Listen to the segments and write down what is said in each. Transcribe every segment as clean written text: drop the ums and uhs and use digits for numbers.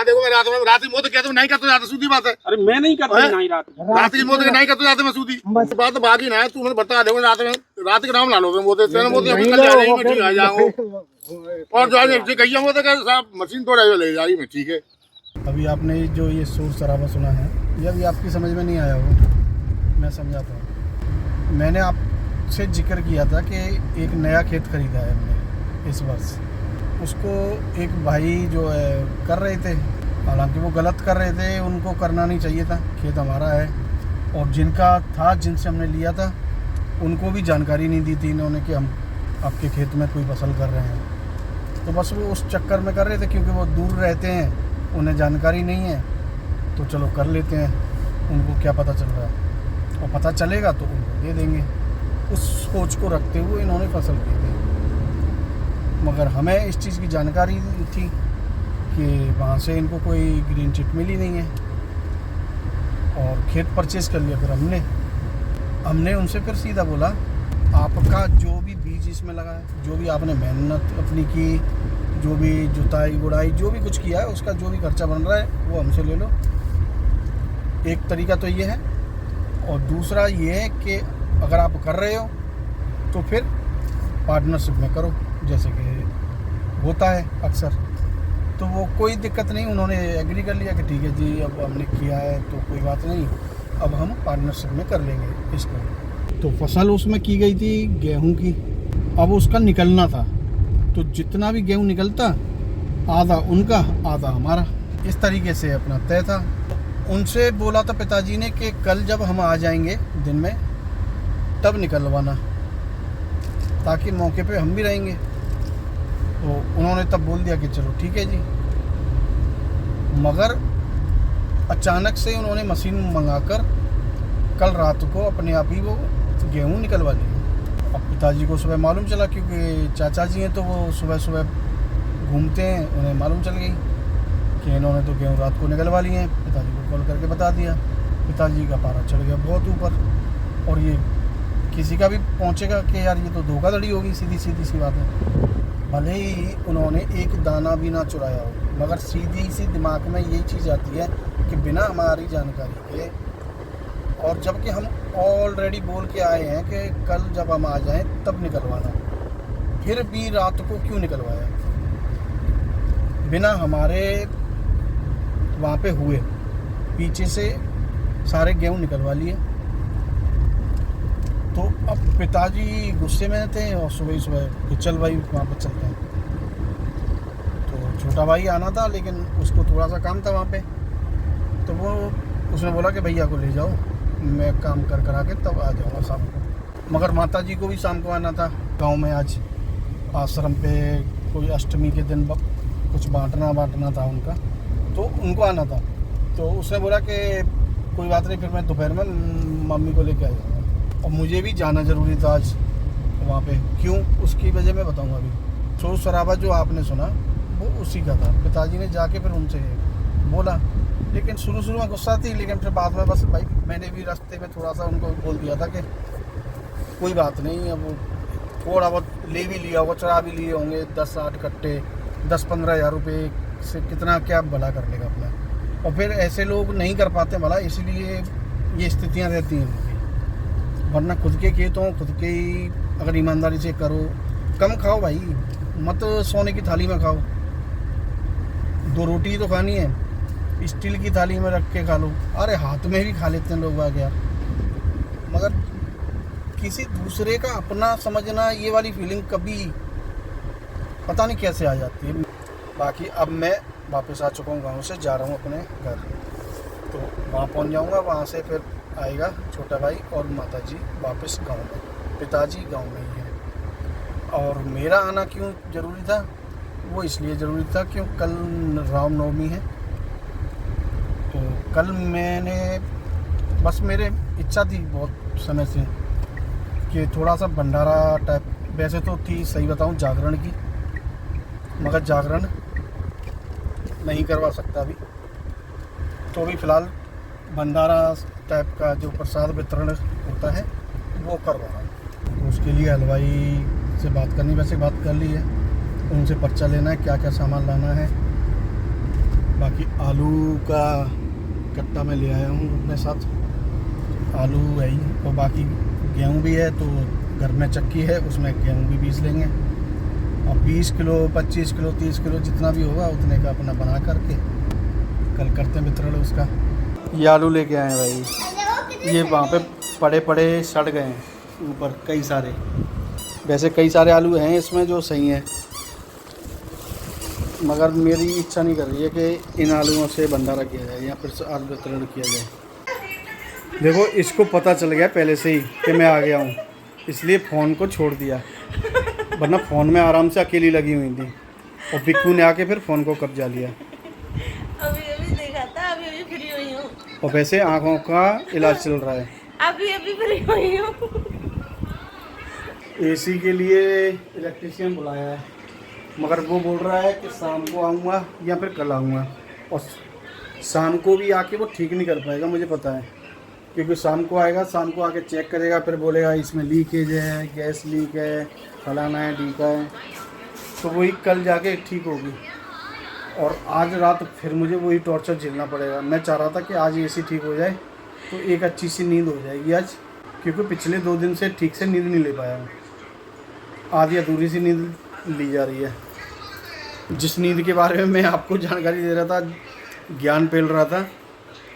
देखो मैं रात की मौत कहते नहीं करते जाते सीधी बात है। अरे मैं नहीं करता नहीं रात की मौत नहीं करते जाते मैं सीधी बात बाकी ना है। तू मुझे बता देखो रात के नाम ला लो मोते तेरे मोते अभी कल आ जाएगी मैं ठीक आ जाऊंगा और जो आज कहिए मोते का साहब मशीन तोड़ा ले जाएगी मैं ठीक है। अभी आपने जो ये शोर शराबा सुना है ये अभी आपकी समझ में नहीं आया हो, मैं समझाता हूँ। मैंने आपसे जिक्र किया था कि एक नया खेत खरीदा है हमने इस वर्ष। उसको एक भाई जो है कर रहे थे, हालांकि वो गलत कर रहे थे, उनको करना नहीं चाहिए था। खेत हमारा है और जिनका था, जिनसे हमने लिया था, उनको भी जानकारी नहीं दी थी इन्होंने कि हम आपके खेत में कोई फसल कर रहे हैं। तो बस वो उस चक्कर में कर रहे थे, क्योंकि वो दूर रहते हैं, उन्हें जानकारी नहीं है, तो चलो कर लेते हैं। उनको क्या पता चल रहा है, और पता चलेगा तो उनको दे देंगे। उस सोच को रखते हुए इन्होंने फसल की थी। मगर हमें इस चीज़ की जानकारी थी कि वहाँ से इनको कोई ग्रीन चिट मिली नहीं है और खेत परचेज़ कर लिया। फिर हमने उनसे फिर सीधा बोला, आपका जो भी बीज इसमें लगा है, जो भी आपने मेहनत अपनी की, जो भी जुताई गुड़ाई जो भी कुछ किया है, उसका जो भी खर्चा बन रहा है वो हमसे ले लो। एक तरीका तो ये है, और दूसरा ये है कि अगर आप कर रहे हो तो फिर पार्टनरशिप में करो, जैसे कि होता है अक्सर। तो वो कोई दिक्कत नहीं, उन्होंने एग्री कर लिया कि ठीक है जी, अब हमने किया है तो कोई बात नहीं, अब हम पार्टनरशिप में कर लेंगे इसको। तो फसल उसमें की गई थी गेहूं की, अब उसका निकलना था, तो जितना भी गेहूं निकलता आधा उनका आधा हमारा, इस तरीके से अपना तय था। उनसे बोला था पिताजी ने कि कल जब हम आ जाएंगे दिन में तब निकलवाना, ताकि मौके पे हम भी रहेंगे। तो उन्होंने तब बोल दिया कि चलो ठीक है जी। मगर अचानक से उन्होंने मशीन मंगाकर कल रात को अपने आप ही वो गेहूं निकलवा लिया। अब पिताजी को सुबह मालूम चला, क्योंकि चाचा जी हैं तो वो सुबह सुबह घूमते हैं, उन्हें मालूम चल गई कि इन्होंने तो गेहूं रात को निकलवा लिए हैं। पिताजी को कॉल करके बता दिया। पिताजी का पारा चढ़ गया बहुत ऊपर, और ये किसी का भी पहुंचेगा कि यार ये तो धोखाधड़ी होगी, सीधी सी बात है। भले ही उन्होंने एक दाना भी ना चुराया हो, मगर सीधी सी दिमाग में यही चीज़ आती है कि बिना हमारी जानकारी के, और जबकि हम ऑलरेडी बोल के आए हैं कि कल जब हम आ जाएं तब निकलवाना, फिर भी रात को क्यों निकलवाया बिना हमारे वहाँ पे हुए। पीछे से सारे गेहूं निकलवा लिए। तो अब पिताजी गुस्से में थे, और सुबह सुबह कि चल भाई वहाँ पर चलते हैं। तो छोटा भाई आना था, लेकिन उसको थोड़ा सा काम था वहाँ पे, तो वो उसने बोला कि भैया को ले जाओ, मैं काम कर आके तब आ जाऊँगा शाम को। मगर माता जी को भी शाम को आना था गांव में, आज आश्रम पे कोई अष्टमी के दिन कुछ बांटना था उनका, तो उनको आना था। तो उसने बोला कि कोई बात नहीं, फिर मैं दोपहर में मम्मी को लेके आ जाऊँगा। और मुझे भी जाना ज़रूरी था आज वहाँ पे। क्यों, उसकी वजह मैं बताऊँगा अभी। शोर शराबा जो आपने सुना वो उसी का था। पिताजी ने जाके फिर उनसे बोला, लेकिन शुरू में गुस्सा थी, लेकिन फिर बाद में बस भाई मैंने भी रास्ते में थोड़ा सा उनको बोल दिया था कि कोई बात नहीं, अब वो थोड़ा बहुत ले भी लिया होगा, चढ़ा भी लिए होंगे 10-8 कट्टे, 10-15 हज़ार रुपये से कितना क्या भला कर लेगा अपना। और फिर ऐसे लोग नहीं कर पाते भला, इसलिए ये स्थितियाँ रहती हैं उनकी। वरना खुद के खेत हों, खुद के ही अगर ईमानदारी से करो, कम खाओ भाई, मत सोने की थाली में खाओ। 2 रोटी तो खानी है, स्टील की थाली में रख के खा लो। अरे हाथ में भी खा लेते हैं लोग आ गया। मगर किसी दूसरे का अपना समझना, ये वाली फीलिंग कभी पता नहीं कैसे आ जाती है। बाकी अब मैं वापस आ चुका हूँ गाँव से, जा रहा हूँ अपने घर। तो वहाँ पहुँच जाऊँगा, वहाँ से फिर आएगा छोटा भाई और माता जी वापस गाँव में। पिताजी गाँव में ही है। और मेरा आना क्यों ज़रूरी था, वो इसलिए ज़रूरी था क्यों कल रामनवमी है। तो कल मैंने बस मेरे इच्छा थी बहुत समय से कि थोड़ा सा भंडारा टाइप, वैसे तो थी सही बताऊं जागरण की, मगर जागरण नहीं करवा सकता अभी, तो अभी फ़िलहाल भंडारा टाइप का जो प्रसाद वितरण होता है वो करवा रहा हूँ। तो उसके लिए हलवाई से बात करनी, वैसे बात कर ली है, उनसे पर्चा लेना है क्या क्या सामान लाना है। बाकी क्योंकि आलू का कट्टा मैं ले आया हूँ अपने साथ। आलू है ही और बाकी गेहूँ भी है, तो घर में चक्की है उसमें गेहूँ भी पीस लेंगे। और 20 किलो 25 किलो 30 किलो जितना भी होगा उतने का अपना बना करके कल करते हैं वितरण उसका। ये आलू लेके आए हैं भाई, ये वहाँ पे पड़े पड़े सड़ गए हैं ऊपर कई सारे। वैसे कई सारे आलू हैं इसमें जो सही हैं, मगर मेरी इच्छा नहीं कर रही है कि इन आलूओं से भंडारा किया जाए या फिर आलू वितरण किया जाए। देखो इसको पता चल गया पहले से ही कि मैं आ गया हूँ, इसलिए फ़ोन को छोड़ दिया, वरना फ़ोन में आराम से अकेली लगी हुई थी और बिक्कू ने आके फिर फ़ोन को कब्जा लिया। अभी देखा था, अभी फ्री हुई हूँ। और वैसे आँखों का इलाज चल रहा है। अभी फ्री हुई हूँ। एसी के लिए इलेक्ट्रीशियन बुलाया है, मगर वो बोल रहा है कि शाम को आऊँगा या फिर कल आऊँगा। और शाम को भी आके वो ठीक नहीं कर पाएगा, मुझे पता है, क्योंकि शाम को आएगा, शाम को आके चेक करेगा, फिर बोलेगा इसमें लीकेज है, गैस लीक है, फलाना है, ढीका है, तो वही कल जाके ठीक होगी। और आज रात फिर मुझे वही टॉर्चर झेलना पड़ेगा। मैं चाह रहा था कि आज एसी ठीक हो जाए तो एक अच्छी सी नींद हो जाएगी आज, क्योंकि पिछले 2 दिन से ठीक से नींद नहीं ले पाया हूँ। आधी अधूरी सी नींद ली जा रही है। जिस नींद के बारे में मैं आपको जानकारी दे रहा था, ज्ञान पेल रहा था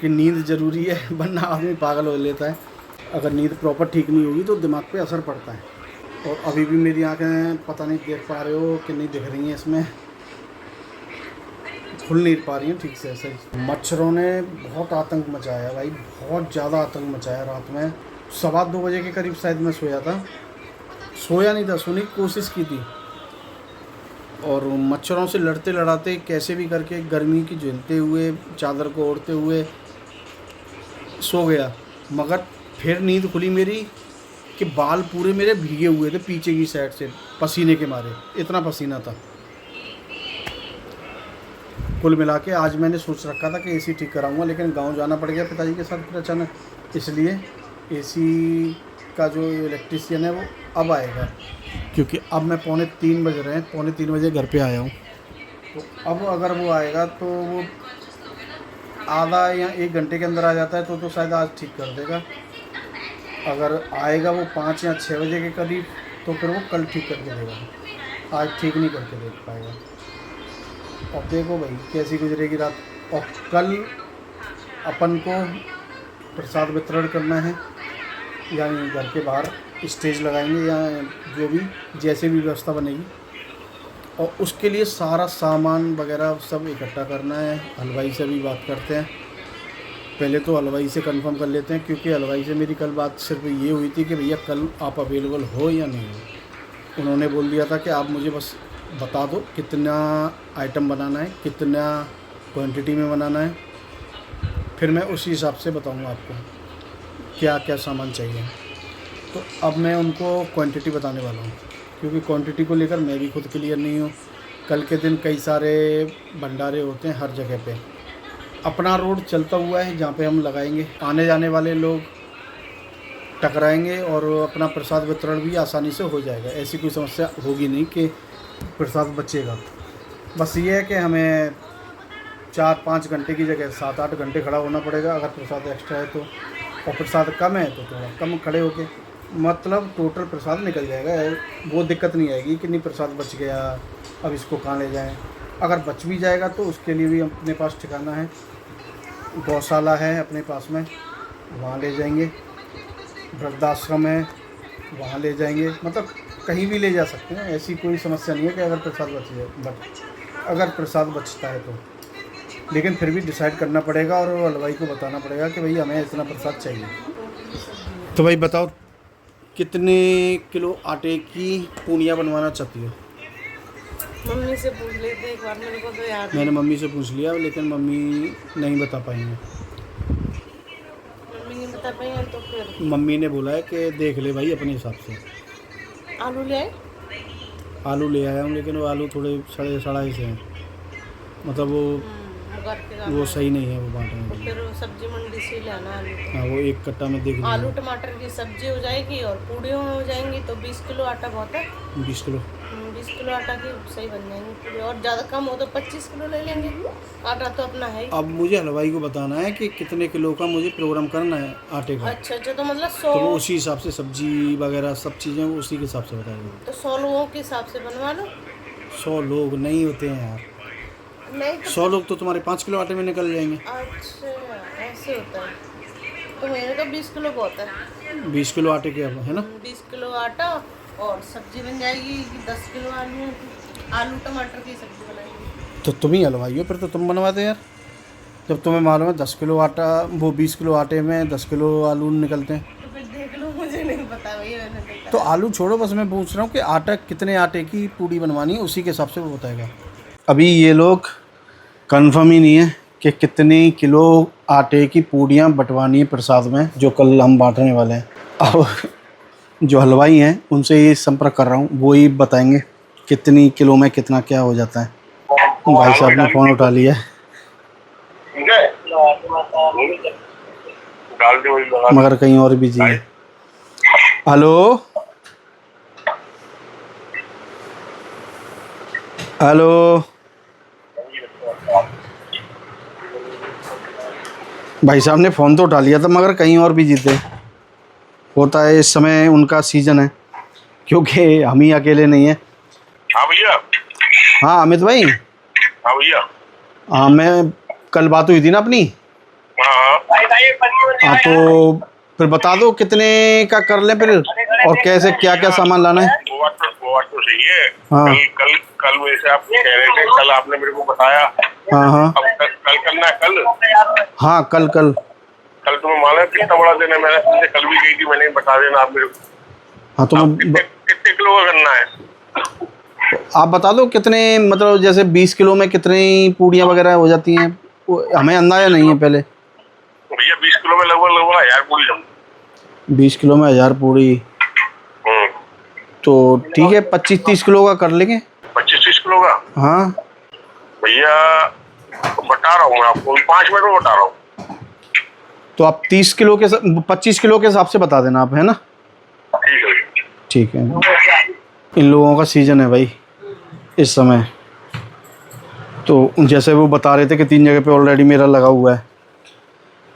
कि नींद ज़रूरी है, वरना आदमी पागल हो लेता है। अगर नींद प्रॉपर ठीक नहीं होगी तो दिमाग पे असर पड़ता है। और अभी भी मेरी आंखें पता नहीं देख पा रहे हो कि नहीं दिख रही हैं, इसमें खुल नहीं पा रही हैं ठीक से। ऐसे मच्छरों ने बहुत आतंक मचाया भाई, बहुत ज़्यादा आतंक मचाया। रात में 2:15 बजे के करीब शायद मैं सोया था, सोया नहीं था, सोने की कोशिश की थी, और मच्छरों से लड़ते लड़ाते कैसे भी करके गर्मी की झेलते हुए चादर को ओढ़ते हुए सो गया। मगर फिर नींद खुली मेरी कि बाल पूरे मेरे भीगे हुए थे पीछे की साइड से, पसीने के मारे, इतना पसीना था। कुल मिला के आज मैंने सोच रखा था कि एसी ठीक कराऊंगा, लेकिन गांव जाना पड़ गया पिताजी के साथ फिर अचानक, इसलिए एसी का जो इलेक्ट्रीशियन है वो अब आएगा, क्योंकि अब मैं 2:45 बज रहे हैं, 2:45 बजे घर पे आया हूँ। तो अब अगर वो आएगा तो वो आधा या 1 घंटे के अंदर आ जाता है तो शायद आज ठीक कर देगा। अगर आएगा वो 5 या 6 बजे के करीब तो फिर वो कल ठीक करके देगा, आज ठीक नहीं करके दे पाएगा। अब देखो भाई कैसी गुजरेगी रात। और कल अपन को प्रसाद वितरण करना है, यानी घर के बाहर स्टेज लगाएंगे या जो भी जैसे भी व्यवस्था बनेगी, और उसके लिए सारा सामान वगैरह सब इकट्ठा करना है। हलवाई से भी बात करते हैं, पहले तो हलवाई से कंफर्म कर लेते हैं, क्योंकि हलवाई से मेरी कल बात सिर्फ ये हुई थी कि भैया कल आप अवेलेबल हो या नहीं हो। उन्होंने बोल दिया था कि आप मुझे बस बता दो कितना आइटम बनाना है, कितना क्वांटिटी में बनाना है, फिर मैं उसी हिसाब से बताऊंगा आपको क्या क्या सामान चाहिए। तो अब मैं उनको क्वांटिटी बताने वाला हूँ, क्योंकि क्वांटिटी को लेकर मैं भी खुद क्लियर नहीं हूँ। कल के दिन कई सारे भंडारे होते हैं हर जगह पे। अपना रोड चलता हुआ है जहाँ पे हम लगाएंगे, आने जाने वाले लोग टकराएंगे और अपना प्रसाद वितरण भी आसानी से हो जाएगा। ऐसी कोई समस्या होगी नहीं कि प्रसाद बचेगा। बस ये है कि हमें 4-5 घंटे की जगह 7-8 घंटे खड़ा होना पड़ेगा अगर प्रसाद एक्स्ट्रा है तो, और प्रसाद कम है तो थोड़ा कम खड़े होके, मतलब टोटल प्रसाद निकल जाएगा। वो दिक्कत नहीं आएगी कि नहीं प्रसाद बच गया अब इसको कहाँ ले जाएं। अगर बच भी जाएगा तो उसके लिए भी अपने पास ठिकाना है, गौशाला है अपने पास में, वहाँ ले जाएंगे, वृद्धाश्रम है वहाँ ले जाएंगे, मतलब कहीं भी ले जा सकते हैं। ऐसी कोई समस्या नहीं है कि अगर प्रसाद बच जाए, बट अगर प्रसाद बचता है तो, लेकिन फिर भी डिसाइड करना पड़ेगा और हलवाई को बताना पड़ेगा कि भाई हमें इतना प्रसाद चाहिए। तो भाई बताओ कितने किलो आटे की पूनियाँ बनवाना चाहती हो? मम्मी से पूछ लेते एक बार, मेरे को तो याद मैंने मम्मी से पूछ लिया, लेकिन मम्मी नहीं बता पाएंगे। मम्मी नहीं बता पाएंगे तो फिर मम्मी ने बोला है कि देख ले भाई अपने हिसाब से। आलू ले आए? आलू ले आया हूँ, लेकिन वो आलू थोड़े सड़े से हैं, मतलब वो सही नहीं है वो बांटने में। फिर सब्जी मंडी से लाना आलू तो। हाँ वो एक कट्टा में देख आलू टमाटर की सब्जी हो जाएगी और पूड़ियों हो जाएंगी, तो 20 किलो आटा बहुत है। 20 किलो 20 20 किलो आटा की सही बन जाएंगे पूरी, और ज़्यादा कम हो तो 25 किलो ले लेंगे, आटा तो अपना है ही। अब मुझे हलवाई को बताना है कि कितने किलो का मुझे प्रोग्राम करना है आटे का। अच्छा अच्छा, तो मतलब तो वो 100, उसी हिसाब से सब्जी वगैरह सब चीज़ें वो उसी के हिसाब से बताएंगे। तो 100 लोगों के हिसाब से बनवा लो। 100 लोग नहीं होते हैं यार, नहीं तो 100 लोग तो तुम्हारे 5 किलो आटे में निकल जाएंगे। अच्छा ऐसे होता है, तो मेरे का 20 किलो बहुत है। 20 किलो आटे के अब है ना। 20 किलो आटा और सब्जी बन जाएगी 10 किलो आलू टमाटर की सब्जी बनाएंगे। तो तुम ही हलवाई हो, फिर तो तुम बनवा दे यार। जब तुम्हें मालूम है 10 किलो आटा, वो 20 किलो आटे में 10 किलो आलू निकलते हैं। तो फिर देख लो, मुझे नहीं पता भैया, मैंने देखा। तो आलू छोड़ो, बस मैं पूछ रहा हूँ कि आटा कितने आटे की पूड़ी बनवानी है, उसी के हिसाब से वो बताएगा। अभी ये लोग कंफर्म ही नहीं है कि कितने किलो आटे की पूड़ियाँ बंटवानी है प्रसाद में, जो कल हम बांटने वाले हैं। अब जो हलवाई हैं उनसे ही संपर्क कर रहा हूँ, वो ही बताएंगे कितनी किलो में कितना क्या हो जाता है। भाई साहब ने फ़ोन उठा लिया है, मगर कहीं और बिजी है। हेलो हेलो, भाई साहब ने फ़ोन तो उठा लिया था मगर कहीं और बिजी थे। होता है इस समय उनका सीज़न है, क्योंकि हम ही अकेले नहीं हैं। हाँ भैया। हाँ अमित भाई। हाँ भैया। हाँ, मैं कल बात हुई थी ना अपनी। हाँ हाँ, तो फिर बता दो कितने का कर लें फिर, और कैसे क्या क्या सामान लाना है। वो बात तो सही है। हाँ। कल वैसे आप कह रहे थे, कल आपने मेरे को बताया। हाँ हाँ। अब कल करना है कल। हाँ कल तुम्हें मालूम है कितना बड़ा दिन है, मैंने तुमसे कल भी कही थी, मैंने बता देना आप मेरे को। हाँ तो कितने किलो का करना है आप बता दो कितने, मतलब जैसे 20 किलो में कितनी पूड़ियाँ वगैरह हो जाती हैं, हमें अंदाजा नहीं है पहले। भैया 20 किलो में लगभग 1000 पूड़ी जम। 20 किलो में 1000 पूड़ी, तो ठीक है 25-30 किलो का कर लेंगे। 25-30 किलो का? हाँ भैया बता रहा हूँ मैं आपको, 5 मिनट में बता रहा हूँ। तो आप 25 किलो के हिसाब से बता देना आप, है ना। ठीक है। इन लोगों का सीज़न है भाई इस समय, तो जैसे वो बता रहे थे कि 3 जगह पे ऑलरेडी मेरा लगा हुआ है।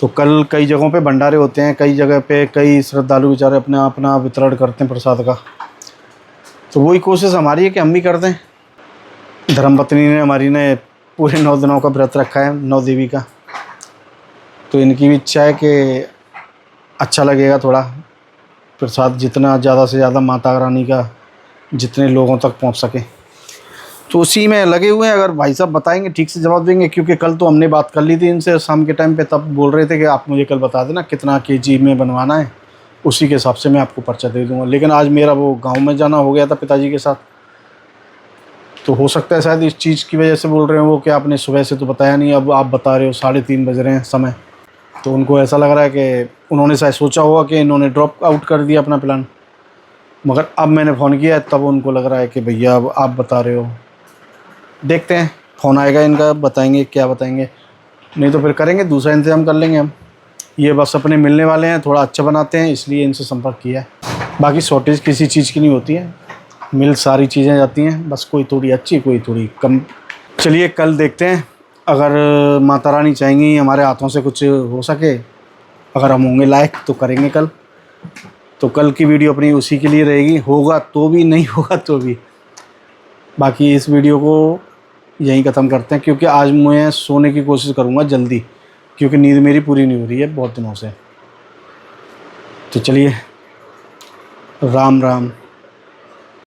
तो कल कई जगहों पे भंडारे होते हैं, कई जगह पे कई श्रद्धालु बेचारे अपना वितरण करते हैं प्रसाद का। तो वही कोशिश हमारी है कि हम भी कर दें। धर्मपत्नी ने हमारी ने पूरे 9 दिनों का व्रत रखा है, 9 देवी का, तो इनकी भी इच्छा है कि अच्छा लगेगा थोड़ा प्रसाद, जितना ज़्यादा से ज़्यादा माता रानी का जितने लोगों तक पहुंच सके, तो उसी में लगे हुए हैं। अगर भाई साहब बताएंगे ठीक से जवाब देंगे, क्योंकि कल तो हमने बात कर ली थी इनसे शाम के टाइम पे, तब बोल रहे थे कि आप मुझे कल बता देना कितना केजी में बनवाना है, उसी के हिसाब से मैं आपको पर्चा दे दूँगा। लेकिन आज मेरा वो गाँव में जाना हो गया था पिताजी के साथ, तो हो सकता है शायद इस चीज़ की वजह से बोल रहे हैं वो कि आपने सुबह से तो बताया नहीं, अब आप बता रहे हो 3:30 बज रहे हैं समय, तो उनको ऐसा लग रहा है कि उन्होंने शायद सोचा होगा कि इन्होंने ड्रॉप आउट कर दिया अपना प्लान। मगर अब मैंने फ़ोन किया तब उनको लग रहा है कि भैया अब आप बता रहे हो। देखते हैं, फ़ोन आएगा इनका, बताएंगे क्या बताएंगे, नहीं तो फिर करेंगे दूसरा इंतज़ाम कर लेंगे हम। ये बस अपने मिलने वाले हैं, थोड़ा अच्छा बनाते हैं इसलिए इनसे संपर्क किया है। बाकी शॉर्टेज किसी चीज़ की नहीं होती है, मिल सारी चीज़ें जाती हैं, बस कोई थोड़ी अच्छी कोई थोड़ी कम। चलिए कल देखते हैं, अगर माता रानी चाहेंगी हमारे हाथों से कुछ हो सके, अगर हम होंगे लायक तो करेंगे कल। तो कल की वीडियो अपनी उसी के लिए रहेगी, होगा तो भी नहीं होगा तो भी। बाकी इस वीडियो को यहीं ख़त्म करते हैं, क्योंकि आज मैं सोने की कोशिश करूँगा जल्दी, क्योंकि नींद मेरी पूरी नहीं हो रही है बहुत दिनों से। तो चलिए, राम राम।